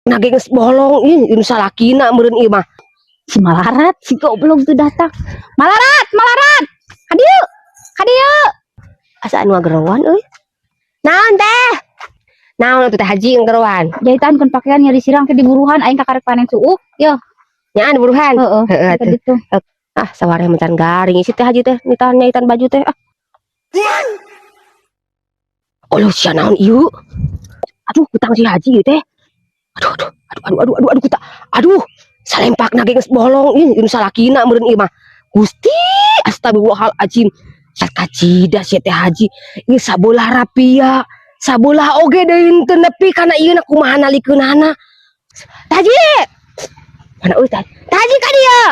Nage bolong ini salakina meureun ieu mah. Si Malarat si goblok tuh datang. Malarat, Malarat. Hadieu. Hadieu. Asa anu ngagerowan euy. Naon teh? Naon atuh teh Haji ngagerowan? Jahitan kan pakaian nyari sirang ke diburuhan aing ka karek panen suuk. Yo. Nyaan buruhan. Heeh. Gitu. Ah, sawareh mencan garing isi teh Haji teh nyitan baju teh. Ah. Uluh sia naon ieu? Aduh, kutang si Haji teh. Aduh, kita. Aduh, salempak nage geus bolong ini salakina meureun ieu mah. Gusti, astagfirullahalazim. Sakacida si teh Haji. Ieu sabolah rapia, sabolah oge deui teu nepi kana ieu kumaha nalikeunana. Haji. Mana euy teh? Haji ka dieu.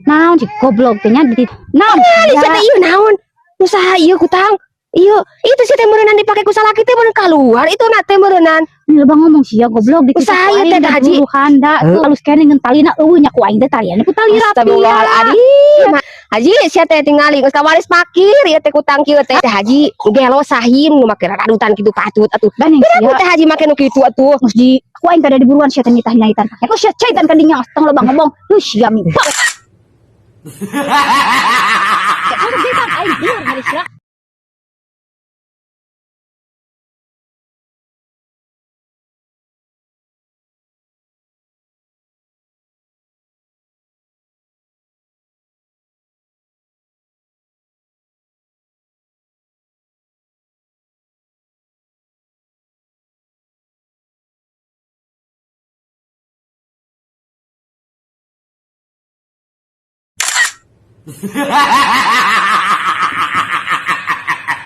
Naon si goblok teh nya di. Naon? Si teh ieu naon? Nu saha ieu kutang? Iya, itu sih teh meureunan dipake ku salaki teh meureun kaluar itu na teh meureunan. Lebah ngomong sia goblok dikit usaha ieu teh Haji. Handa halus kene ngeun talina eueuh nya ku aing teh talian ku tali rapi. Astagfirullahaladzim. Haji sia teh tingali geus kawaris pakir ieu teh kutang kieu teh Haji gelo sahim nu make radutan kitu patut atuh. Beda teh Haji make nu kitu atuh. Geus di ku aing kada diburuan sia teh nyitah-nyitan pake. Ku sia caitan ka dinya astang lebah ngomong. Lu sia mi. Ha ha ha ha!